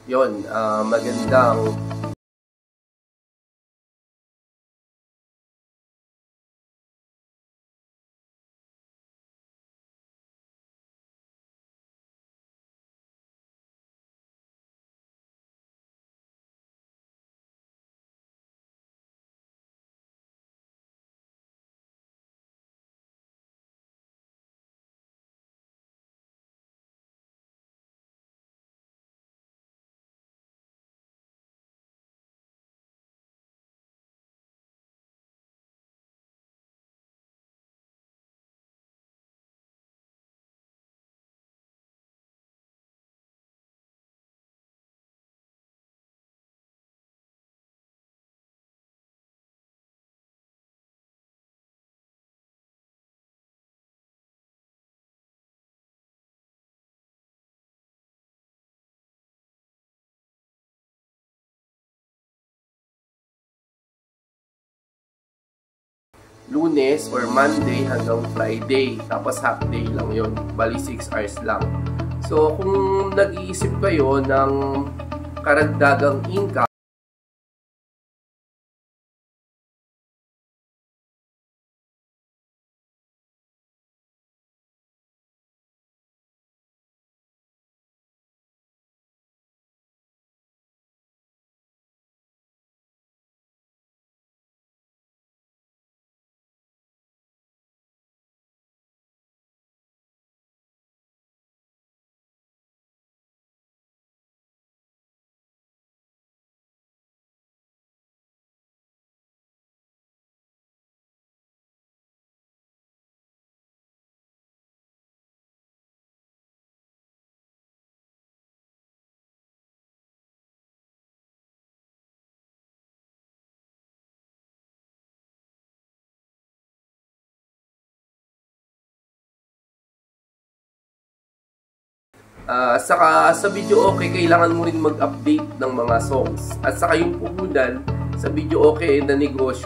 Yon, magandang Lunes or Monday hanggang Friday. Tapos half day lang yon, bali 6 hours lang. So kung nag-iisip kayo ng karagdagang income, saka sa video okay, kailangan mo rin mag-update ng mga songs. At saka yung puhunan sa video okay na negosyo,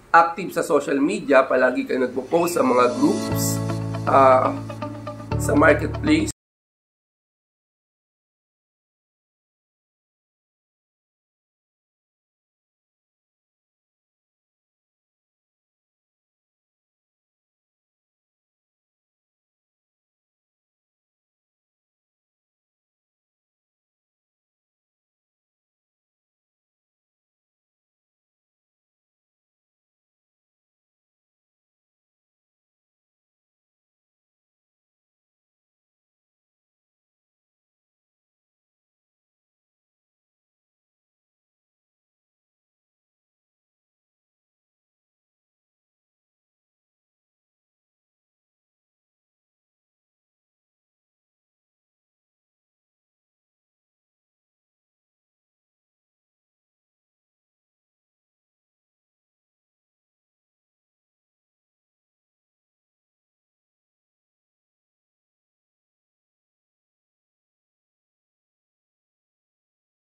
active sa social media, palagi ka nagpo-post sa mga groups, sa marketplace.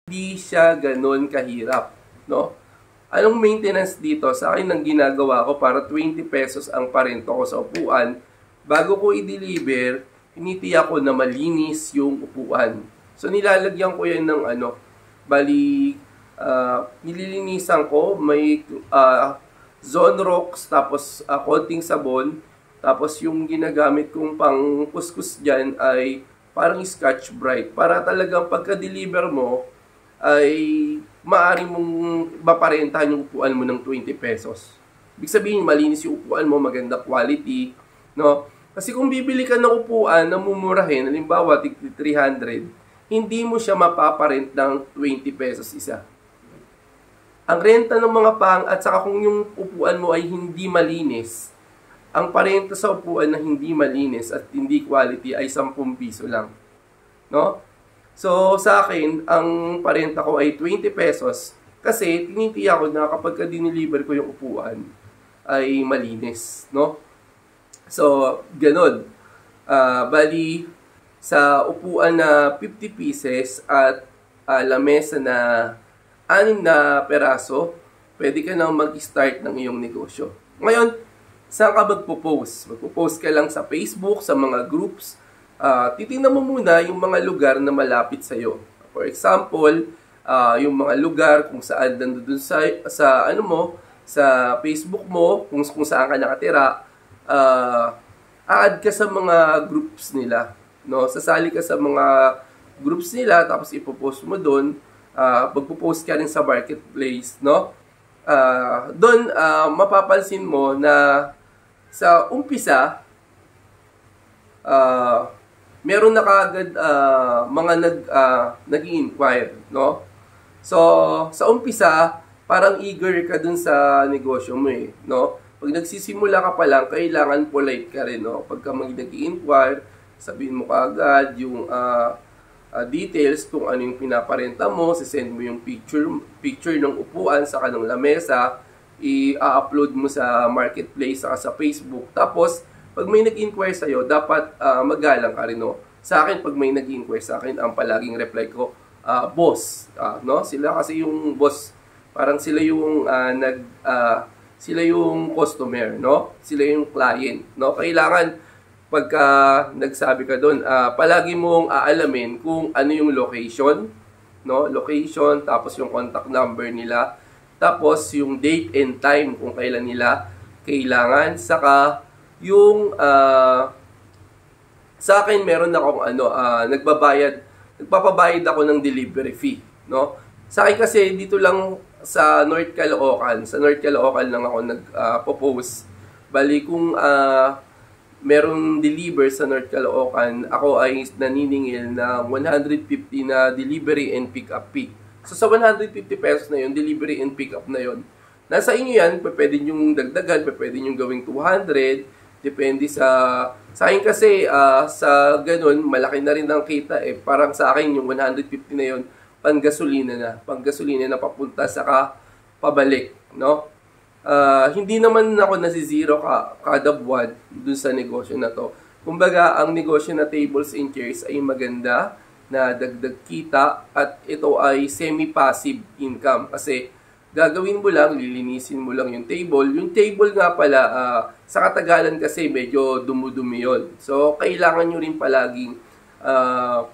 Hindi siya ganun kahirap, no? Anong maintenance dito? Sa akin, ang ginagawa ko para 20 pesos ang parento ko sa upuan, bago ko i-deliver, tinitiyak ko na malinis yung upuan. So, nilalagyan ko yan ng nililinisan ko, may Zonrox, tapos konting sabon, tapos yung ginagamit kong pang kuskus dyan ay parang Scotch Brite, para talagang pagka-deliver mo, ay maaari mong maparentahan yung upuan mo ng 20 pesos. Ibig sabihin, malinis yung upuan mo, maganda quality, no? Kasi kung bibili ka ng upuan na mumurahin, halimbawa, 300, hindi mo siya mapaparent ng 20 pesos isa. Ang renta ng mga at saka kung yung upuan mo ay hindi malinis, ang parenta sa upuan na hindi malinis at hindi quality ay 10 piso lang. No? So, sa akin, ang parenta ko ay 20 pesos kasi tinitiyak ko na kapag dineliver ko yung upuan ay malinis, no? So, ganun. Bali, sa upuan na 50 pieces at lamesa na 6 na peraso, pwede ka nang mag-start ng iyong negosyo. Ngayon, saan ka magpo-post? Magpo-post ka lang sa Facebook, sa mga groups. Titingnan mo muna yung mga lugar na malapit sa iyo. For example, yung mga lugar kung saan nandoon sa Facebook mo, kung saan ka nakatira, add ka sa mga groups nila, no? Sasali ka sa mga groups nila, tapos ipopost mo doon, magpo-post ka rin sa marketplace, no? Doon mapapansin mo na sa umpisa, meron na kaagad mga nag-i-inquire, no? So, sa umpisa, parang eager ka dun sa negosyo mo eh, no? Pag nagsisimula ka pa lang, kailangan polite ka rin, no? Pagka nag-i-inquire, sabihin mo kaagad yung details kung ano yung pinaparenta mo, sisend mo yung picture ng upuan sa kanong lamesa, i-upload mo sa marketplace saka sa Facebook. Tapos, pag may nag-inquire sa'yo, dapat magalang ka rin, no? Sa akin, pag may nag-inquire sa akin, ang palaging reply ko, boss, no? Sila kasi yung boss, parang sila yung sila yung customer, no? Sila yung client, no? Kailangan pagka nagsabi ka doon, palagi mong aalamin kung ano yung location, no? Location, tapos yung contact number nila, tapos yung date and time kung kailan nila kailangan, saka yung sa akin meron akong nagpapabayad ako ng delivery fee, no? Sa akin kasi dito lang sa North Caloocan lang ako nagpo-post. Bali kung merong deliver sa North Caloocan, ako ay naniningil ng 150 na delivery and pick up fee. So sa 150 pesos na yun, delivery and pick up na yun, nasa inyo yan, pwede nyo dagdagan, pwede nyo gawing 200, depende sa akin kasi, sa ganun, malaki na rin ang kita eh. Parang sa akin, yung 150 na yun, panggasolina na papunta sa pabalik, no? Hindi naman ako nasizero kada buwan dun sa negosyo na to. Kumbaga, ang negosyo na tables and chairs ay maganda na dagdag kita at ito ay semi-passive income kasi gagawin mo lang, lilinisin mo lang yung table. Yung table nga pala, sa katagalan kasi medyo dumudumi yun. So, kailangan nyo rin palaging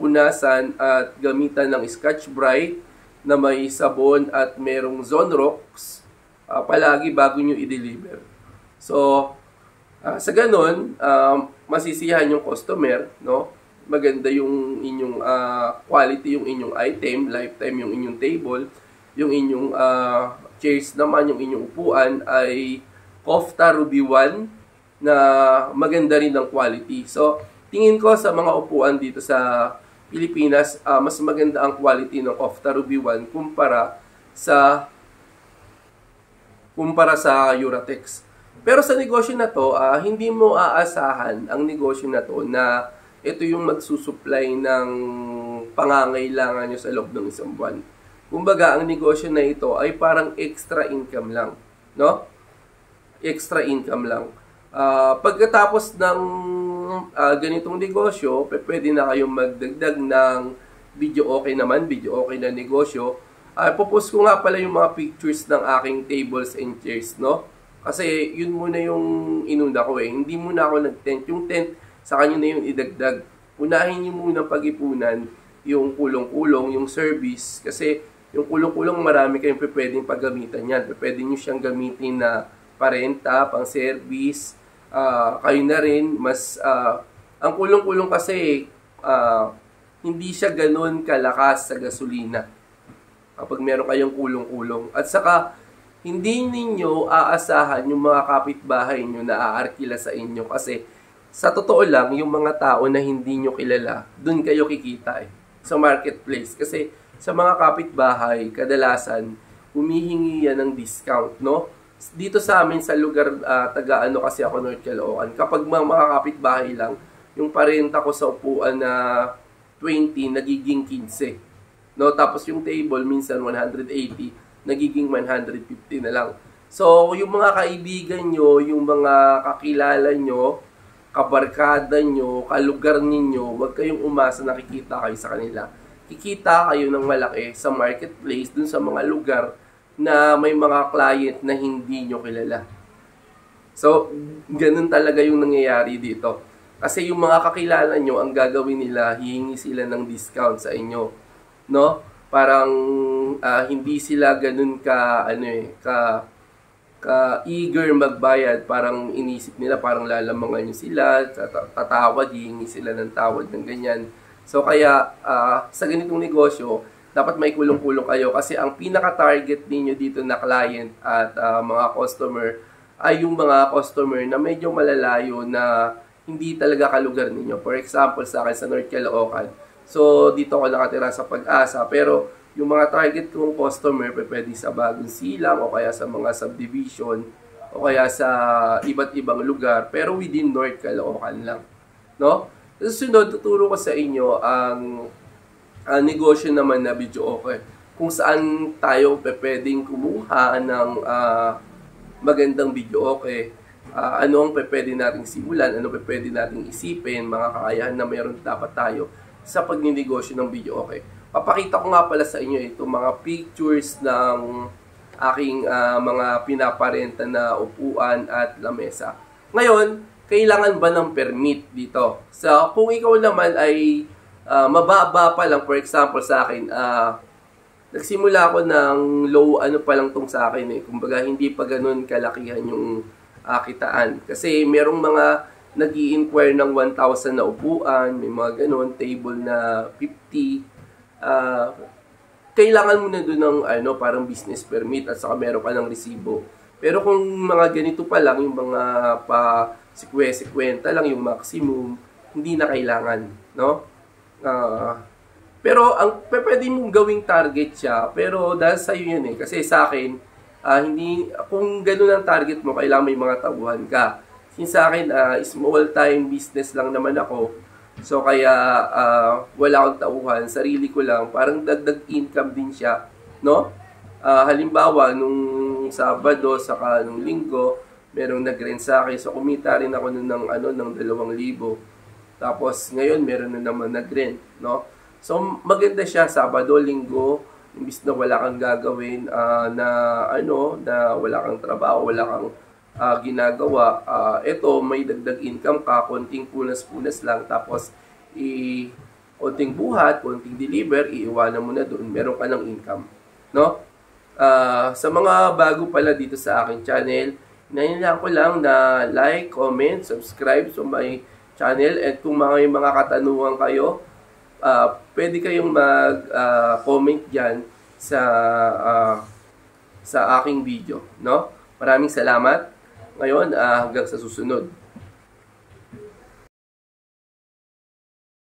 punasan at gamitan ng Scotch-Brite na may sabon at merong Zonrox palagi bago nyo i-deliver. So, sa ganun, masisiyahan yung customer, no? Maganda yung inyong quality, yung inyong item, lifetime yung inyong table, yung inyong chairs naman, yung inyong upuan ay Kofta Ruby 1 na maganda rin ng quality. So, tingin ko sa mga upuan dito sa Pilipinas, mas maganda ang quality ng Kofta Ruby 1 kumpara sa Uratex. Pero sa negosyo na to, hindi mo aasahan ang negosyo na to na ito yung magsusupply ng pangangailangan nyo sa loob ng isang buwan. Kumbaga, ang negosyo na ito ay parang extra income lang, no? Extra income lang. Pagkatapos ng ganitong negosyo, pwede na kayong magdagdag ng video okay naman, video okay na negosyo. Popost ko nga pala yung mga pictures ng aking tables and chairs, no? Kasi yun muna yung inuna ko eh. Hindi muna ako nag-tent. Yung tent, sa kanyo na yung idagdag. Unahin nyo muna pag-ipunan yung kulong-kulong, yung service. Kasi yung kulong-kulong marami kayong pwedeng paggamitan yan. Pwede nyo siyang gamitin na parenta, pang service. Kayo na rin, ang kulong-kulong kasi hindi siya ganun kalakas sa gasolina kapag meron kayong kulong-kulong. At saka, hindi ninyo aasahan yung mga kapitbahay nyo na aarkila sa inyo kasi sa totoo lang, yung mga tao na hindi nyo kilala, dun kayo kikita sa marketplace. Kasi sa mga kapitbahay, kadalasan, humihingi yan ng discount, no? Dito sa amin, sa lugar, taga-ano kasi ako, North Caloocan, kapag mga kapitbahay lang, yung parenta ko sa upuan na 20, nagiging 15. No? Tapos yung table, minsan 180, nagiging 150 na lang. So, yung mga kaibigan nyo, yung mga kakilala nyo, kabarkada nyo, kalugar ninyo, huwag kayong umasa na kikita kayo sa kanila. Kikita kayo ng malaki sa marketplace, dun sa mga lugar na may mga client na hindi nyo kilala. So, ganun talaga yung nangyayari dito. Kasi yung mga kakilala nyo, ang gagawin nila, hihingi sila ng discount sa inyo. No? Parang hindi sila ganun ka-eager magbayad, parang inisip nila, parang lalamangan nyo sila, tatawad, hihingi sila ng tawad ng ganyan. So kaya sa ganitong negosyo, dapat may kulong-kulong kayo kasi ang pinaka-target ninyo dito na client at mga customer ay yung mga customer na medyo malalayo na hindi talaga kalugar ninyo. For example, sa akin sa North Caloocan, so dito ako nakatira sa Pag-asa, pero yung mga target kong customer, pwede sa Bagong Silang o kaya sa mga subdivision o kaya sa iba't ibang lugar, pero within North Caloocan lang. No? Susunod, tuturo ko sa inyo ang negosyo naman na video okay. Kung saan tayo pwedeng kumuha ng magandang video okay. Ano ang pwede nating simulan, ano pwede nating isipin, mga kakayahan na mayroon dapat tayo sa pagninegosyo ng video okay. Papakita ko nga pala sa inyo ito mga pictures ng aking mga pinaparenta na upuan at lamesa. Ngayon, kailangan ba ng permit dito? So, kung ikaw naman ay mababa pa lang, for example sa akin, nagsimula ako ng low, ano pa lang tong sa akin eh. Kumbaga, hindi pa ganun kalakihan yung kitaan. Kasi merong mga nag-i-inquire ng 1,000 na upuan, may mga ganun, table na 50. Kailangan mo na doon ng parang business permit at saka meron ka ng resibo. Pero kung mga ganito pa lang, yung mga pa 50 lang yung maximum, hindi na kailangan, no? Pero ang pwede mong gawing target siya, pero dahil sa iyo yun eh. Kasi sa akin, kung gano'n ang target mo, kailangan may mga tauhan ka. Since sa akin, small time business lang naman ako. So kaya wala akong tauhan, sarili ko lang, parang dagdag income din siya, no? Halimbawa, nung Sabado, saka nung Linggo, merong nag-rent sa akin. So kumita rin ako ng 2,000. Tapos ngayon meron na naman nag-rent, no? So maganda siya Sabado, Linggo, imbis na wala kang gagawin na wala kang trabaho, wala kang ginagawa, ito may dagdag income ka, konting punas-punas lang, tapos konting buhat, konting deliver, iiwanan mo na doon, meron ka ng income, no? Sa mga bago pala dito sa aking channel, hinahinahan ko lang na like, comment, subscribe sa my channel, at kung may mga katanungan kayo, pwede kayong mag-comment dyan sa aking video, no? Maraming salamat. Ngayon, hanggang sa susunod.